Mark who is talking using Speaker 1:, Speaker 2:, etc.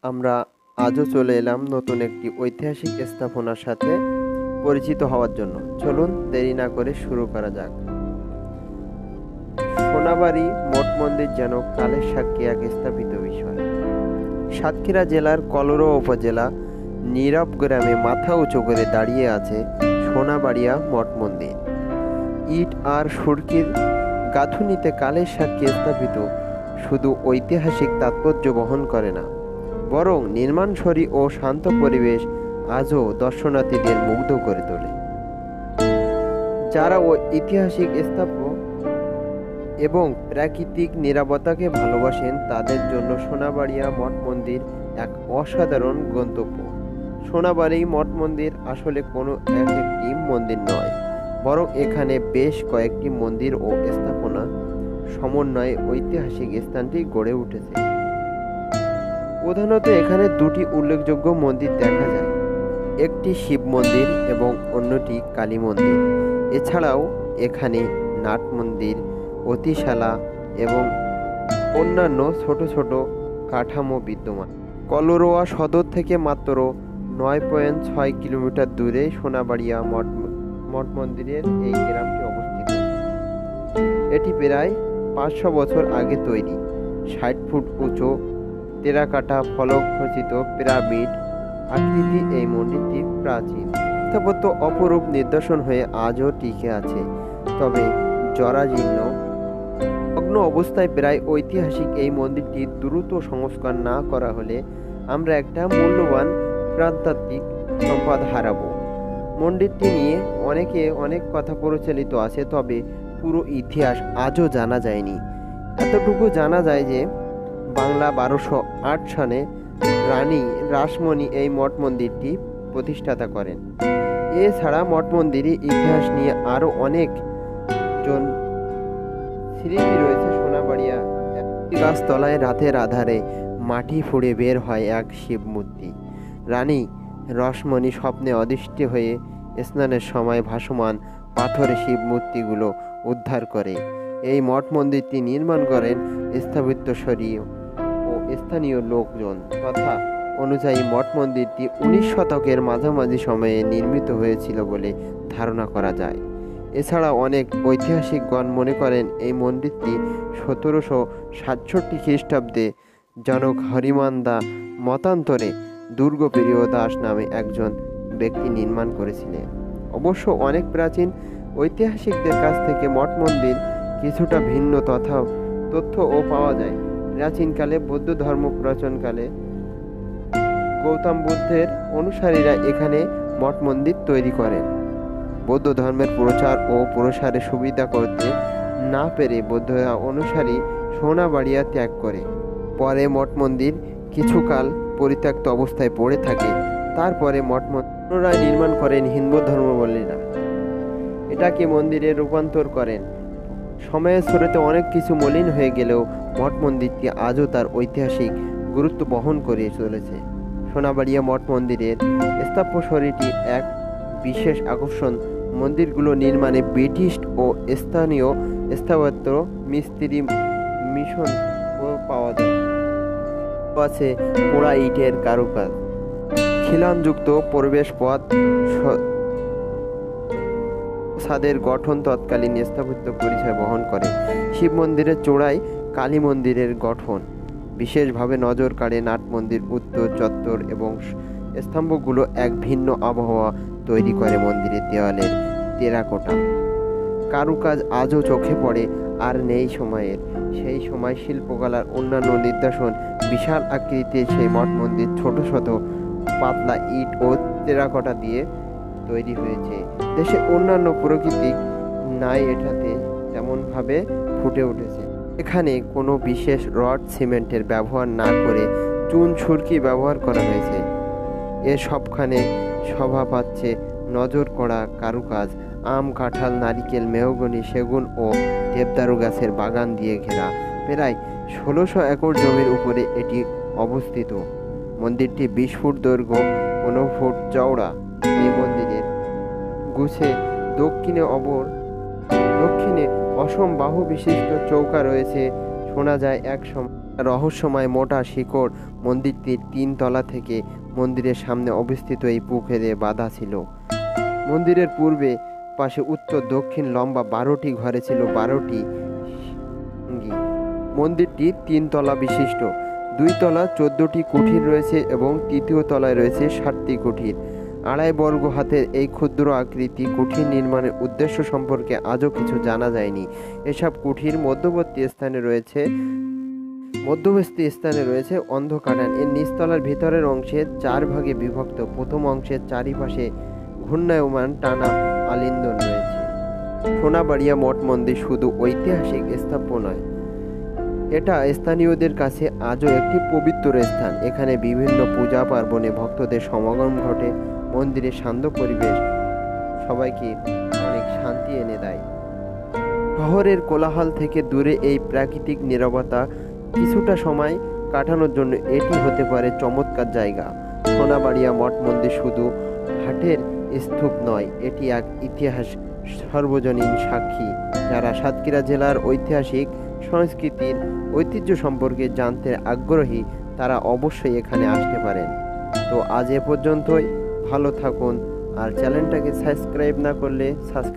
Speaker 1: আমরা আজও চলে এলাম নতুন একটি ঐতিহাসিক স্থাপনার সাথে পরিচিত হওয়ার জন্য। চলুন দেরি না করে শুরু করা যাক। সোনাবাড়ি মঠ মন্দির যেন কালের সাক্ষী এক স্থাপিত বিষয়। সাতক্ষীরা জেলার কলরো উপজেলা নীরব গ্রামে মাথা উঁচু করে দাঁড়িয়ে আছে সোনাবাড়িয়া মঠ মন্দির। ইট আর সুরকির গাঁথুনিতে কালের সাক্ষী স্থাপিত শুধু ঐতিহাসিক তাৎপর্য বহন করে না, বরং নির্মাণশৈলী ও শান্ত পরিবেশ আজও দর্শনার্থীদের মুগ্ধ করে তোলে। যারা ঐতিহাসিক স্থাপত্য এবং প্রাকৃতিক নিরাপত্তাকে ভালোবাসেন তাদের জন্য সোনাবাড়িয়া মঠ মন্দির এক অসাধারণ গন্তব্য। সোনাবাড়ি মঠ মন্দির আসলে কোনো একটি মন্দির নয়, বরং এখানে বেশ কয়েকটি মন্দির ও স্থাপনা সমন্বয়ে ঐতিহাসিক স্থানটি গড়ে উঠেছে। প্রধানত এখানে দুটি উল্লেখযোগ্য মন্দির দেখা যায়, একটি শিব মন্দির এবং অন্যটি কালী মন্দির। এছাড়াও এখানে নাট মন্দির, অতিশালা এবং অন্যান্য ছোট ছোট কাঠামো বিদ্যমান। কলরোয়া সদর থেকে মাত্র 9.6 কিলোমিটার দূরে সোনাবাড়িয়া মঠ মন্দিরের এই গ্রামটি অবস্থিত। এটি প্রায় 500 বছর আগে তৈরি। 60 ফুট উঁচু টেরাকোটা ফলক খচিত পিরামিড আকৃতি এই মন্দিরটি প্রাচীন স্থাপত্য অপরূপ নিদর্শন হয়ে আজও টিকে আছে, তবে জরাজীর্ণ ভগ্ন অবস্থায় প্রায় ঐতিহাসিক এই মন্দিরটি দ্রুত সংস্কার না করা হলে আমরা একটা মূল্যবান প্রত্নতাত্ত্বিক সম্পদ হারাবো। মন্দিরটি নিয়ে অনেক কথা প্রচলিত আছে, তবে পুরো ইতিহাস আজও জানা যায়নি। এতটুকু জানা যায় যে বাংলা 1208 সালে রানী রাসমণি এই মঠ মন্দিরটি প্রতিষ্ঠাতা করেন। এছাড়া মঠ মন্দিরের ইতিহাস নিয়ে আরও অনেক জন স্মৃতি রয়েছে। সোনাবাড়িয়া গাছতলায় রাতের আধারে মাটি ফুঁড়ে বের হয় এক শিব মূর্তি। রানী রাসমণি স্বপ্নে অদৃষ্ট হয়ে স্নানের সময় ভাসমান পাথরে শিব মূর্তিগুলো উদ্ধার করে। এই মঠ মন্দিরটি নির্মাণ করেন স্থাপত্যশৈলী ও স্থানীয় লোকজন। কথা অনুযায়ী মঠ মন্দিরটি 19 শতকের মাঝামাঝি সময়ে নির্মিত হয়েছিল বলে ধারণা করা যায়। এছাড়া অনেক ঐতিহাসিকগণ মনে করেন এই মন্দিরটি 1767 খ্রিস্টাব্দে জনক হরিমান্দা মতান্তরে দুর্গপ্রিয় দাস নামে একজন ব্যক্তি নির্মাণ করেছিলেন। অবশ্য অনেক প্রাচীন ঐতিহাসিকদের কাছ থেকে মঠ মন্দির কিছুটা ভিন্ন তথ্যও পাওয়া যায়। প্রাচীনকালে বৌদ্ধ ধর্ম প্রচলনকালে গৌতম বুদ্ধের অনুসারীরা এখানে মঠ মন্দির তৈরি করেন। বৌদ্ধ ধর্মের প্রচার ও প্রসারে সুবিধা করতে না পেরে বৌদ্ধ অনুসারী সোনাবাড়িয়া ত্যাগ করে। পরে মঠ মন্দির কিছুকাল পরিত্যক্ত অবস্থায় পড়ে থাকে। তারপরে মঠ পুনরায় নির্মাণ করেন হিন্দু ধর্মাবলম্বীরা। এটাকে মন্দিরে রূপান্তর করেন। সময়ের স্রোতে অনেক কিছু মলিন হয়ে গেলেও মঠ মন্দিরটি আজও তার ঐতিহাসিক গুরুত্ব বহন করে চলেছে। সোনাবাড়িয়া মঠ মন্দিরের স্থাপত্যশৈলীটি এক বিশেষ আকর্ষণ। মন্দিরগুলো নির্মাণে ব্রিটিশ ও স্থানীয় স্থাপত্য মিস্ত্রি মিশন পাওয়া যায়। আছে পোড়া ইটের কারুকাজ, খিলানযুক্ত প্রবেশ পথ, ছাদের গঠন তৎকালীন স্থাপত্য পরিচয় বহন করে। শিব মন্দিরের চূড়ায় কালী মন্দিরের গঠন বিশেষভাবে নজর কাড়ে। নাট মন্দির উত্তর চত্বর এবং স্তম্ভগুলো এক ভিন্ন আবহাওয়া তৈরি করে। মন্দিরের দেওয়ালের টেরাকোটা কারুকাজ আজও চোখে পড়ে আর নেই সময়ের। সেই সময় শিল্পকলার অন্যান্য নিদর্শন। বিশাল আকৃতির সেই মঠ মন্দির ছোট ছোট পাতলা ইট ও টেরাকোটা দিয়ে তৈরি হয়েছে। দেশে অন্যান্য প্রাকৃতিক নাই এটাতে তেমনভাবে ফুটে উঠেছে। এখানে কোনো বিশেষ রড সিমেন্টের ব্যবহার না করে চুন সুরকি ব্যবহার করা হয়েছে। এর সবখানে শোভা পাচ্ছে নজর করা কারুকাজ। আম, কাঁঠাল, নারিকেল, মেহগনি, সেগুন ও দেবদারু গাছের বাগান দিয়ে ঘেরা। প্রায় 1600 একর জমির উপরে এটি অবস্থিত। মন্দিরটি 20 ফুট দৈর্ঘ্য, 15 ফুট চওড়া। এই মন্দিরের গুছে দক্ষিণে অসম বাহু বিশিষ্ট চৌকা রয়েছে। শোনা যায় এক সময় রহস্যময় মোটা শিকড় মন্দিরটির 3 তলা থেকে মন্দিরের সামনে অবস্থিত এই পুকুরে বাঁধা ছিল। মন্দিরের পূর্বে পাশে উত্তর দক্ষিণ লম্বা 12টি ঘরে ছিল 12টি সিংহী। মন্দিরটি 3 তলা বিশিষ্ট। 2 তলা 14টি কুঠির রয়েছে এবং তৃতীয় তলায় রয়েছে 7টি কুঠির। 2.5 বর্গ হাতের এই ক্ষুদ্র আকৃতি কুঠির নির্মাণের উদ্দেশ্য সম্পর্কে আজও কিছু জানা যায়নি। এসব কুঠির মধ্যবর্তী স্থানে রয়েছে অন্ধকারায়ণ। এর নিচতলার ভিতরের অংশে 4 ভাগে বিভক্ত। প্রথম অংশের চারিপাশে ঘূর্ণায়মান টানা আলিন্দন রয়েছে। সোনাবাড়িয়া মঠ মন্দির শুধু ঐতিহাসিক স্থাপত্য নয়, এটা স্থানীয়দের কাছে আজও একটি পবিত্র স্থান। এখানে বিভিন্ন পূজা পার্বণে ভক্তদের সমাগম ঘটে। মন্দিরের শান্ত পরিবেশ সবাইকে অনেক শান্তি এনে দেয়। শহরের কোলাহল থেকে দূরে এই প্রাকৃতিক নীরবতা কিছুটা সময় কাটানোর জন্য এটি হতে পারে চমৎকার জায়গা। সোনাবাড়িয়া মঠ মন্দির শুধু হাটের স্তূপ নয়, এটি এক ইতিহাস সর্বজনীন সাক্ষী। যারা সাতক্ষীরা জেলার ঐতিহাসিক সংস্কৃতির ঐতিহ্য সম্পর্কে জানতে আগ্রহী তারা অবশ্যই এখানে আসতে পারেন। তো আজ এ পর্যন্তই। ভালো থাকুন, আর চ্যানেলটাকে সাবস্ক্রাইব না করলে